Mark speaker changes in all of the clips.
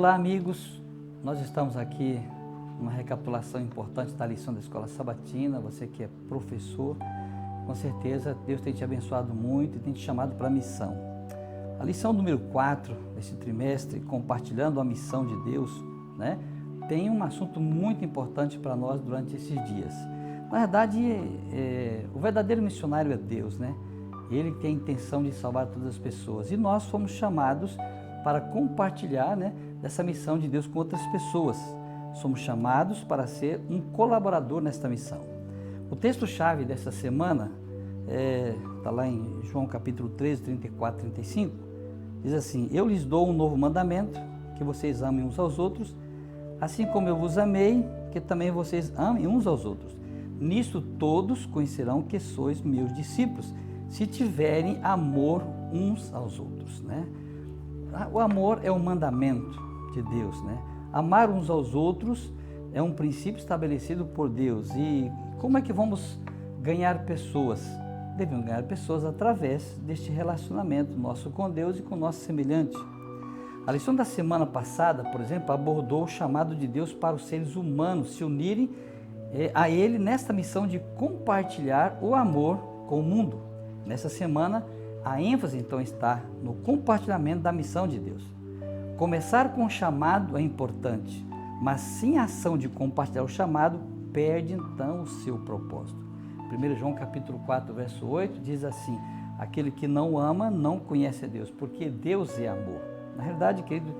Speaker 1: Olá, amigos. Nós estamos aqui numa recapitulação importante da lição da Escola Sabatina. Você que é professor, com certeza Deus tem te abençoado muito e tem te chamado para a missão. A lição número 4 desse trimestre, compartilhando a missão de Deus, tem um assunto muito importante para nós durante esses dias. Na verdade, o verdadeiro missionário é Deus, Ele tem a intenção de salvar todas as pessoas. E nós fomos chamados para compartilhar, dessa missão de Deus com outras pessoas. Somos chamados para ser um colaborador nesta missão. O texto-chave dessa semana está lá em João capítulo 13, 34 e 35. Diz assim: Eu lhes dou um novo mandamento, que vocês amem uns aos outros, assim como eu vos amei, que também vocês amem uns aos outros. Nisto todos conhecerão que sois meus discípulos, se tiverem amor uns aos outros, O amor é um mandamento de Deus, Amar uns aos outros é um princípio estabelecido por Deus. E como é que vamos ganhar pessoas? Devemos ganhar pessoas através deste relacionamento nosso com Deus e com o nosso semelhante. A lição da semana passada, por exemplo, abordou o chamado de Deus para os seres humanos se unirem a Ele nesta missão de compartilhar o amor com o mundo. Nessa semana, a ênfase então está no compartilhamento da missão de Deus. Começar com o chamado é importante, mas sem a ação de compartilhar o chamado, perde então o seu propósito. 1 João capítulo 4, verso 8 diz assim: aquele que não ama não conhece a Deus, porque Deus é amor. Na realidade, querido,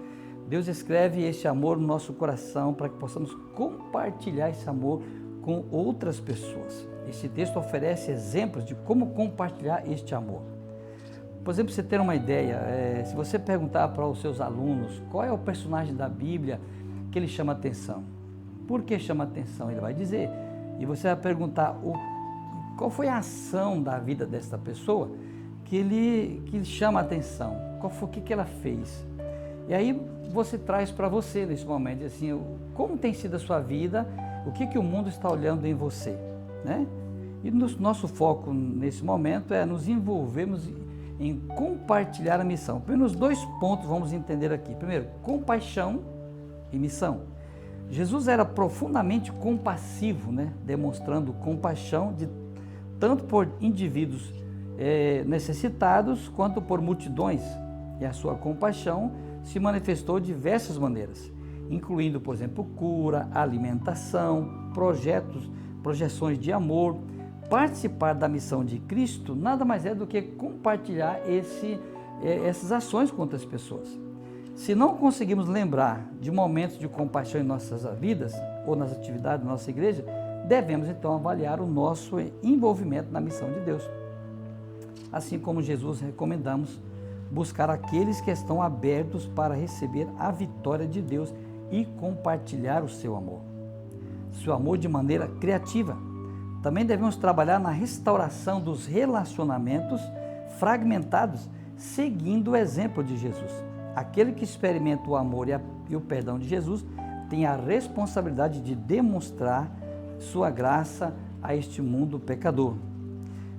Speaker 1: Deus escreve este amor no nosso coração para que possamos compartilhar esse amor com outras pessoas. Este texto oferece exemplos de como compartilhar este amor. Por exemplo, você ter uma ideia, se você perguntar para os seus alunos qual é o personagem da Bíblia que ele chama atenção, por que chama atenção, ele vai dizer. E você vai perguntar qual foi a ação da vida desta pessoa que ele chama atenção, o que ela fez. E aí você traz para você nesse momento, assim, como tem sido a sua vida, o que o mundo está olhando em você, E nosso foco nesse momento é nos envolvermos em compartilhar a missão. Primeiro, os 2 pontos vamos entender aqui. Primeiro, compaixão e missão. Jesus era profundamente compassivo, demonstrando compaixão tanto por indivíduos necessitados quanto por multidões. E a sua compaixão se manifestou de diversas maneiras, incluindo, por exemplo, cura, alimentação, projeções de amor. Participar da missão de Cristo nada mais é do que compartilhar essas ações com outras pessoas. Se não conseguimos lembrar de momentos de compaixão em nossas vidas ou nas atividades da nossa igreja, devemos então avaliar o nosso envolvimento na missão de Deus. Assim como Jesus, recomendamos buscar aqueles que estão abertos para receber a vitória de Deus e compartilhar o seu amor. Seu amor de maneira criativa. Também devemos trabalhar na restauração dos relacionamentos fragmentados, seguindo o exemplo de Jesus. Aquele que experimenta o amor e o perdão de Jesus tem a responsabilidade de demonstrar sua graça a este mundo pecador.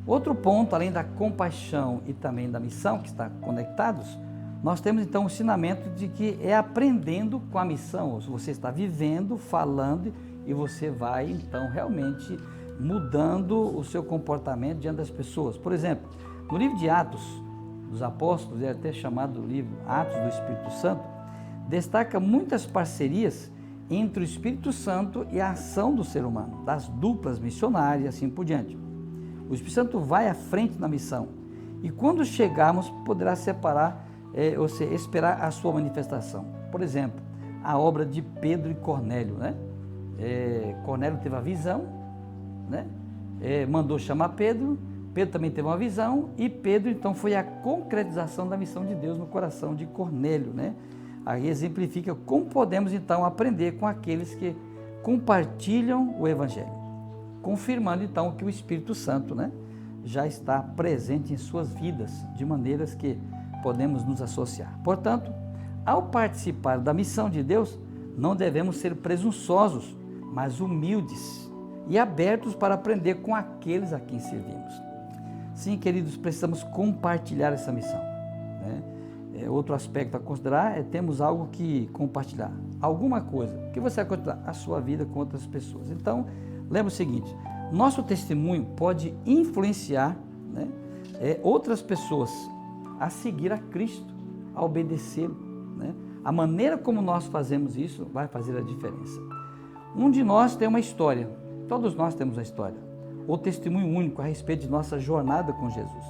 Speaker 1: Outro ponto, além da compaixão e também da missão, que está conectados, nós temos então o ensinamento de que é aprendendo com a missão. Você está vivendo, falando, e você vai então realmente mudando o seu comportamento diante das pessoas. Por exemplo, no livro de Atos dos Apóstolos, é até chamado livro Atos do Espírito Santo, destaca muitas parcerias entre o Espírito Santo e a ação do ser humano, das duplas missionárias e assim por diante. O Espírito Santo vai à frente na missão e quando chegarmos poderá esperar a sua manifestação. Por exemplo, a obra de Pedro e Cornélio, Cornélio teve a visão, mandou chamar Pedro, Pedro também teve uma visão e Pedro então foi a concretização da missão de Deus no coração de Cornélio, Aí exemplifica como podemos então aprender com aqueles que compartilham o Evangelho, confirmando então que o Espírito Santo, já está presente em suas vidas, de maneiras que podemos nos associar. Portanto, ao participar da missão de Deus, não devemos ser presunçosos, mas humildes e abertos para aprender com aqueles a quem servimos. Sim, queridos, precisamos compartilhar essa missão. outro aspecto a considerar é termos algo que compartilhar, alguma coisa que você vai compartilhar a sua vida com outras pessoas. Então, lembra o seguinte, nosso testemunho pode influenciar, né, outras pessoas a seguir a Cristo, a obedecê-lo, né? A maneira como nós fazemos isso vai fazer a diferença. Um de nós tem uma história, todos nós temos uma história, ou testemunho único a respeito de nossa jornada com Jesus.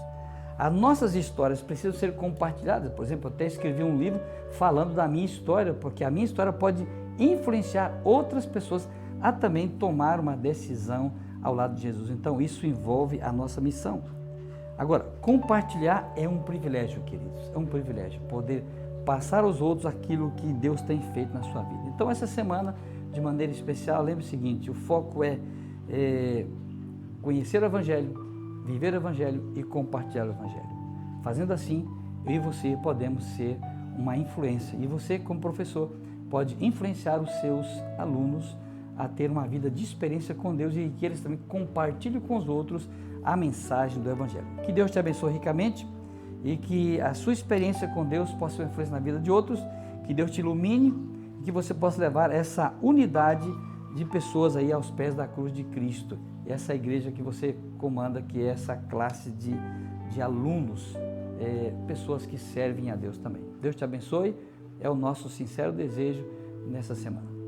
Speaker 1: As nossas histórias precisam ser compartilhadas. Por exemplo, eu até escrevi um livro falando da minha história, porque a minha história pode influenciar outras pessoas a também tomar uma decisão ao lado de Jesus. Então, isso envolve a nossa missão. Agora, compartilhar é um privilégio, queridos, é um privilégio, poder passar aos outros aquilo que Deus tem feito na sua vida. Então, essa semana, de maneira especial, lembre o seguinte, o foco é conhecer o Evangelho, viver o Evangelho e compartilhar o Evangelho. Fazendo assim, eu e você podemos ser uma influência. E você, como professor, pode influenciar os seus alunos a ter uma vida de experiência com Deus e que eles também compartilhem com os outros a mensagem do Evangelho. Que Deus te abençoe ricamente e que a sua experiência com Deus possa ser uma influência na vida de outros, que Deus te ilumine e que você possa levar essa unidade de pessoas aí aos pés da cruz de Cristo. E essa igreja que você comanda, que é essa classe de alunos, pessoas que servem a Deus também. Deus te abençoe, é o nosso sincero desejo nessa semana.